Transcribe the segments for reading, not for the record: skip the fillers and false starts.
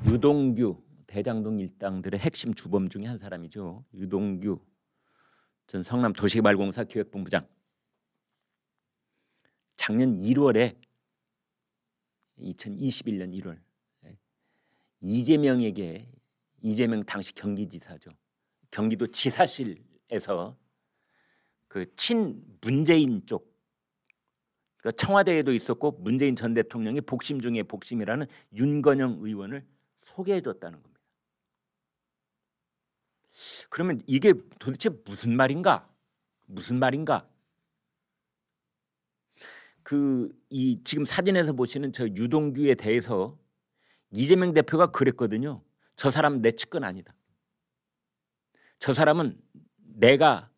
유동규 대장동 일당들의 핵심 주범 중에 한 사람이죠. 유동규 전 성남도시개발공사 기획본부장. 작년 1월에 2021년 1월 이재명 당시 경기지사죠. 경기도 지사실에서 그 친문재인 쪽, 그러니까 청와대에도 있었고 문재인 전 대통령이 복심 중에 복심이라는 윤건영 의원을 소개해줬다는 겁니다. 그러면 이게 도대체 무슨 말인가? 무슨 말인가? 이 지금 사진에서 보시는 저 유동규에 대해서 이재명 대표가 그랬거든요. 저 사람 내 측근 아니다. 저 사람은 내가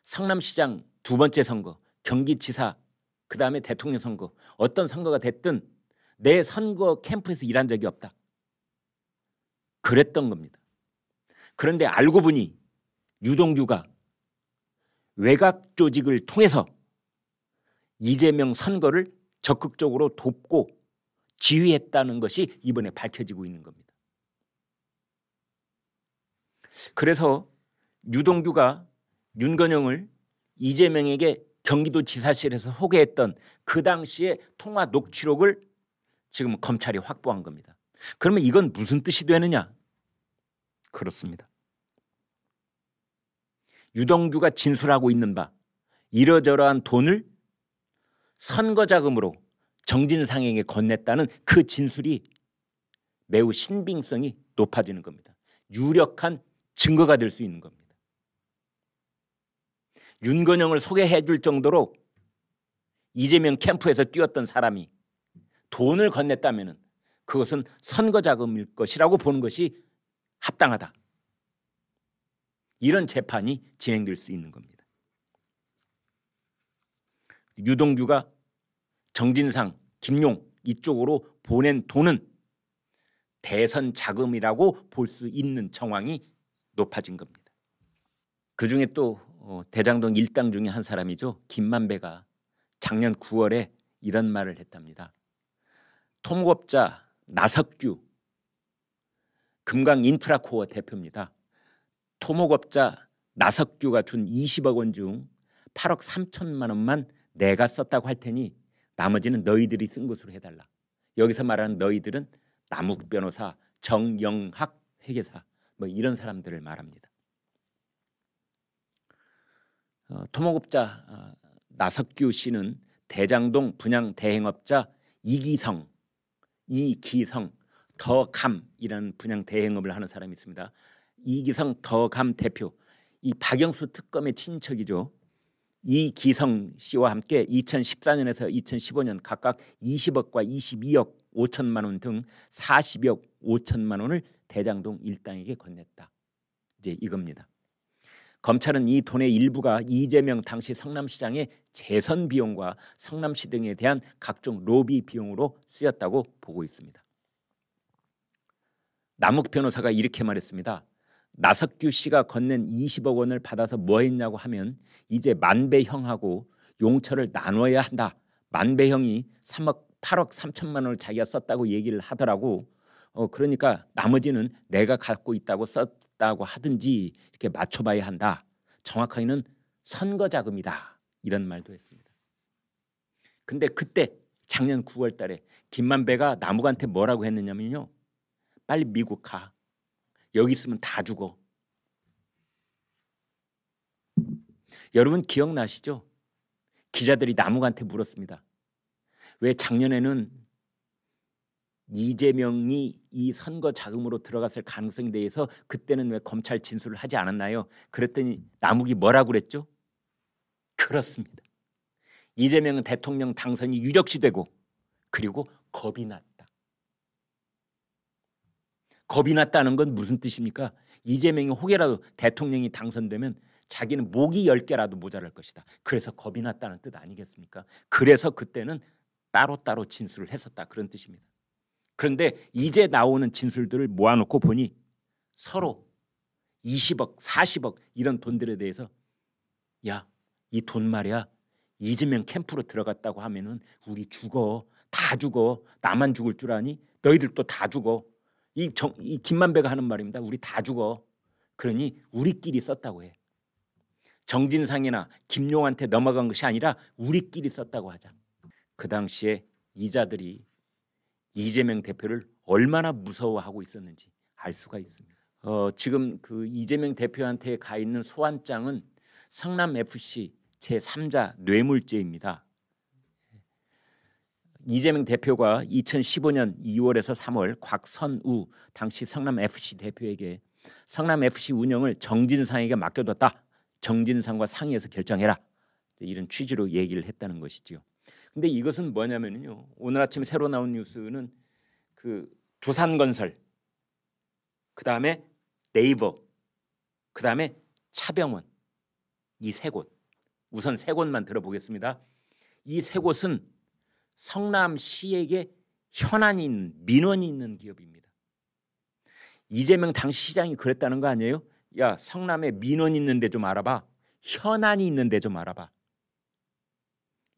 성남시장 두 번째 선거, 경기지사, 그 다음에 대통령 선거, 어떤 선거가 됐든 내 선거 캠프에서 일한 적이 없다. 그랬던 겁니다. 그런데 알고 보니 유동규가 외곽 조직을 통해서 이재명 선거를 적극적으로 돕고 지휘했다는 것이 이번에 밝혀지고 있는 겁니다. 그래서 유동규가 윤건영을 이재명에게 경기도 지사실에서 소개했던 그 당시의 통화 녹취록을 지금 검찰이 확보한 겁니다. 그러면 이건 무슨 뜻이 되느냐? 그렇습니다. 유동규가 진술하고 있는 바 이러저러한 돈을 선거 자금으로 정진상에게 건넸다는 그 진술이 매우 신빙성이 높아지는 겁니다. 유력한 증거가 될 수 있는 겁니다. 윤건영을 소개해 줄 정도로 이재명 캠프에서 뛰었던 사람이 돈을 건넸다면 그것은 선거 자금일 것이라고 보는 것이 합당하다. 이런 재판이 진행될 수 있는 겁니다. 유동규가 정진상, 김용 이쪽으로 보낸 돈은 대선 자금이라고 볼 수 있는 정황이 높아진 겁니다. 그중에 또 대장동 일당 중에 한 사람이죠. 김만배가 작년 9월에 이런 말을 했답니다. 토목업자 나석규 금강인프라코어 대표입니다. 토목업자 나석규가 준 20억 원 중 8억 3천만 원만 내가 썼다고 할 테니 나머지는 너희들이 쓴 것으로 해달라. 여기서 말하는 너희들은 남욱 변호사, 정영학 회계사 뭐 이런 사람들을 말합니다. 토목업자 나석규 씨는 대장동 분양 대행업자 이기성 더감이라는 분양 대행업을 하는 사람이 있습니다. 이기성 더감 대표, 이 박영수 특검의 친척이죠. 이기성 씨와 함께 2014년에서 2015년 각각 20억과 22억 5천만 원 등 40억 5천만 원을 대장동 일당에게 건넸다. 이제 이겁니다. 검찰은 이 돈의 일부가 이재명 당시 성남시장의 재선 비용과 성남시 등에 대한 각종 로비 비용으로 쓰였다고 보고 있습니다. 남욱 변호사가 이렇게 말했습니다. 나석규 씨가 건넨 20억 원을 받아서 뭐 했냐고 하면 이제 만배형하고 용처를 나눠야 한다. 만배형이 8억 3천만 원을 자기가 썼다고 얘기를 하더라고. 그러니까 나머지는 내가 갖고 있다고 썼다고 하든지 이렇게 맞춰봐야 한다. 정확하게는 선거 자금이다. 이런 말도 했습니다. 근데 그때 작년 9월 달에 김만배가 남욱한테 뭐라고 했느냐면요. 빨리 미국 가. 여기 있으면 다 죽어. 여러분 기억나시죠? 기자들이 남욱한테 물었습니다. 왜 작년에는 이재명이 이 선거 자금으로 들어갔을 가능성에 대해서 그때는 왜 검찰 진술을 하지 않았나요? 그랬더니 남욱이 뭐라고 그랬죠? 그렇습니다. 이재명은 대통령 당선이 유력시되고 그리고 겁이 났다. 겁이 났다는 건 무슨 뜻입니까? 이재명이 혹여라도 대통령이 당선되면 자기는 목이 10개라도 모자랄 것이다. 그래서 겁이 났다는 뜻 아니겠습니까? 그래서 그때는 따로따로 진술을 했었다. 그런 뜻입니다. 그런데 이제 나오는 진술들을 모아놓고 보니 서로 20억, 40억 이런 돈들에 대해서 야, 이 돈 말이야. 이재명 캠프로 들어갔다고 하면은 우리 죽어. 다 죽어. 나만 죽을 줄 아니? 너희들도 다 죽어. 이 김만배가 하는 말입니다. 우리 다 죽어. 그러니 우리끼리 썼다고 해. 정진상이나 김용한테 넘어간 것이 아니라 우리끼리 썼다고 하자. 그 당시에 이자들이 이재명 대표를 얼마나 무서워하고 있었는지 알 수가 있습니다. 지금 그 이재명 대표한테 가 있는 소환장은 성남FC 제3자 뇌물죄입니다. 이재명 대표가 2015년 2월에서 3월 곽선우 당시 성남FC 대표에게 성남FC 운영을 정진상에게 맡겨뒀다. 정진상과 상의해서 결정해라. 이런 취지로 얘기를 했다는 것이지요. 근데 이것은 뭐냐면요. 오늘 아침 새로 나온 뉴스는 그 두산건설, 그 다음에 네이버, 그 다음에 차병원, 이 세 곳. 우선 세 곳만 들어보겠습니다. 이 세 곳은 성남시에게 현안이 있는, 민원이 있는 기업입니다. 이재명 당시 시장이 그랬다는 거 아니에요? 야, 성남에 민원이 있는데 좀 알아봐. 현안이 있는데 좀 알아봐.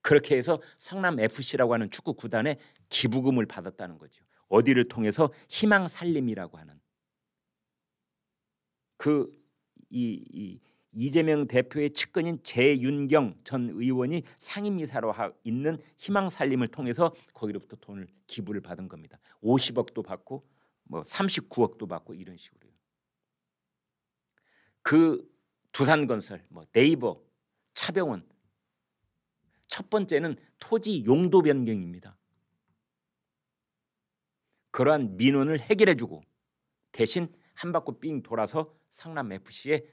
그렇게 해서 성남FC라고 하는 축구 구단에 기부금을 받았다는 거죠. 어디를 통해서 희망살림이라고 하는 이재명 대표의 측근인 재윤경 전 의원이 상임이사로 있는 희망살림을 통해서 거기로부터 돈을 기부를 받은 겁니다. 50억도 받고 뭐 39억도 받고 이런 식으로요. 그 두산건설, 뭐 네이버, 차병원, 첫 번째는 토지 용도 변경입니다. 그러한 민원을 해결해주고 대신 한 바퀴 삥 돌아서 성남FC에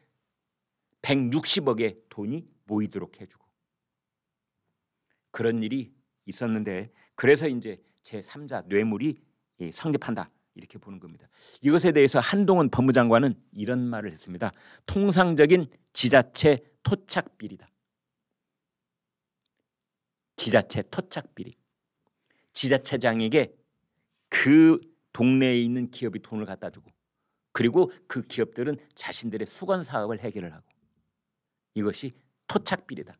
160억의 돈이 모이도록 해주고 그런 일이 있었는데 그래서 이제 제3자 뇌물이 성립한다 이렇게 보는 겁니다. 이것에 대해서 한동훈 법무장관은 이런 말을 했습니다. 통상적인 지자체 토착비리다. 지자체 토착비리. 지자체장에게 그 동네에 있는 기업이 돈을 갖다 주고 그리고 그 기업들은 자신들의 수건 사업을 해결을 하고 이것이 토착비리다.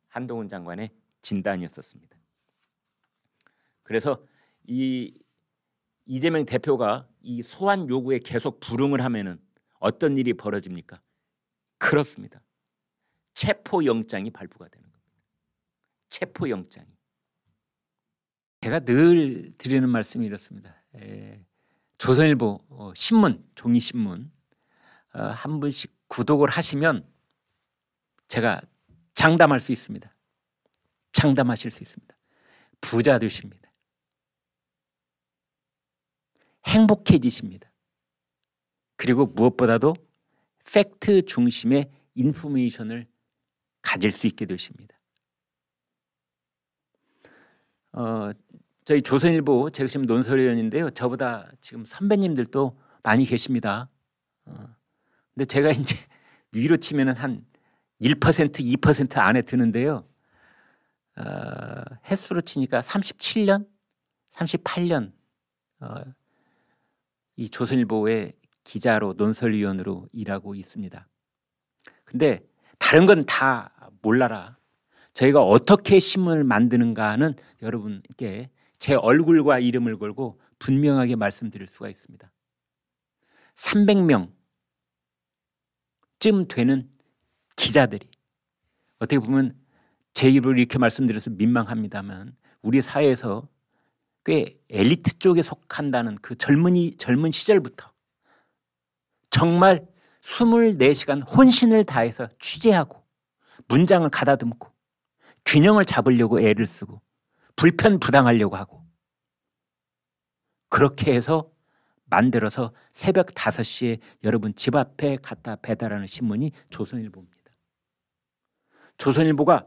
한동훈 장관의 진단이었었습니다. 그래서 이재명 대표가 이 소환 요구에 계속 불응을 하면은 어떤 일이 벌어집니까? 그렇습니다. 체포영장이 발부가 되는 겁니다. 체포영장이. 제가 늘 드리는 말씀이 이렇습니다. 조선일보 신문, 종이신문 한 분씩 구독을 하시면 제가 장담할 수 있습니다. 장담하실 수 있습니다. 부자 되십니다. 행복해지십니다. 그리고 무엇보다도 팩트 중심의 인포메이션을 가질 수 있게 되십니다. 저희 조선일보 제가 지금 논설위원인데요. 저보다 지금 선배님들도 많이 계십니다. 근데 제가 이제 위로 치면은 한 1%, 2% 안에 드는데요. 횟수로 치니까 37년, 38년 이 조선일보의 기자로 논설위원으로 일하고 있습니다. 근데 다른 건 다 몰라라. 저희가 어떻게 신문을 만드는가는 여러분께 제 얼굴과 이름을 걸고 분명하게 말씀드릴 수가 있습니다. 300명쯤 되는 기자들이 어떻게 보면 제 입으로 이렇게 말씀드려서 민망합니다만 우리 사회에서 꽤 엘리트 쪽에 속한다는 그 젊은 시절부터 정말 24시간 혼신을 다해서 취재하고 문장을 가다듬고 균형을 잡으려고 애를 쓰고 불편부당하려고 하고 그렇게 해서 만들어서 새벽 5시에 여러분 집 앞에 갖다 배달하는 신문이 조선일보입니다. 조선일보가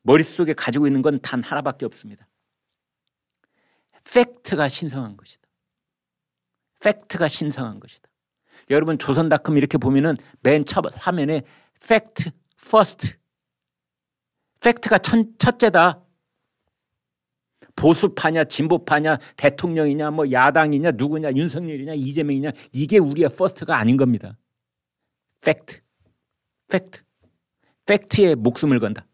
머릿속에 가지고 있는 건 단 하나밖에 없습니다. 팩트가 신성한 것이다. 팩트가 신성한 것이다. 여러분 조선닷컴 이렇게 보면은 맨 첫 화면에 팩트 퍼스트. 팩트가 첫째다. 보수파냐 진보파냐 대통령이냐 뭐 야당이냐 누구냐 윤석열이냐 이재명이냐 이게 우리의 퍼스트가 아닌 겁니다. 팩트. 팩트. 팩트에 목숨을 건다.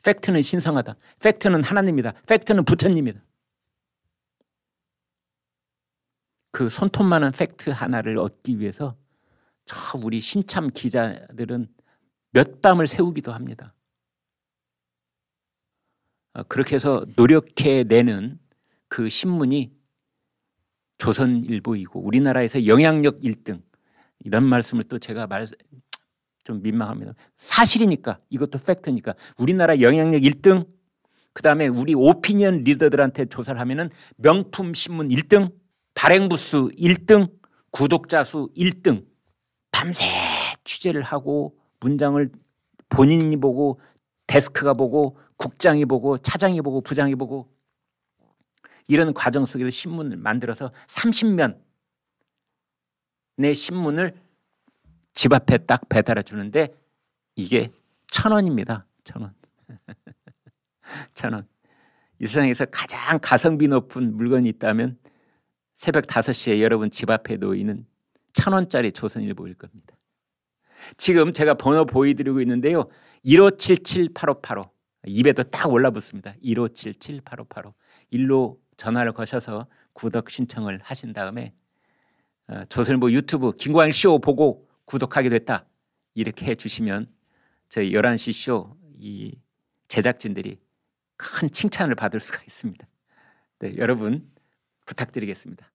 팩트는 신성하다. 팩트는 하나님이다. 팩트는 부처님이다. 그 손톱 많은 팩트 하나를 얻기 위해서 저 우리 신참 기자들은 몇 밤을 새우기도 합니다. 그렇게 해서 노력해내는 그 신문이 조선일보이고 우리나라에서 영향력 1등, 이런 말씀을 또 제가 좀 민망합니다. 사실이니까, 이것도 팩트니까. 우리나라 영향력 1등, 그 다음에 우리 오피니언 리더들한테 조사를 하면은 명품 신문 1등, 발행 부수 1등, 구독자 수 1등. 밤새 취재를 하고 문장을 본인이 보고 데스크가 보고 국장이 보고 차장이 보고 부장이 보고, 이런 과정 속에서 신문을 만들어서 30면의 신문을 집 앞에 딱 배달해 주는데 이게 1,000원입니다. 1,000원. 1,000원. 이 세상에서 가장 가성비 높은 물건이 있다면 새벽 5시에 여러분 집 앞에 놓이는 1,000원짜리 조선일보일 겁니다. 지금 제가 번호 보여드리고 있는데요. 1577-8585. 입에도 딱 올라붙습니다. 1577-8585. 일로 전화를 거셔서 구독 신청을 하신 다음에 조선일보 유튜브 김광일 쇼 보고 구독하게 됐다, 이렇게 해주시면 저희 11시 쇼 이 제작진들이 큰 칭찬을 받을 수가 있습니다. 네, 여러분 부탁드리겠습니다.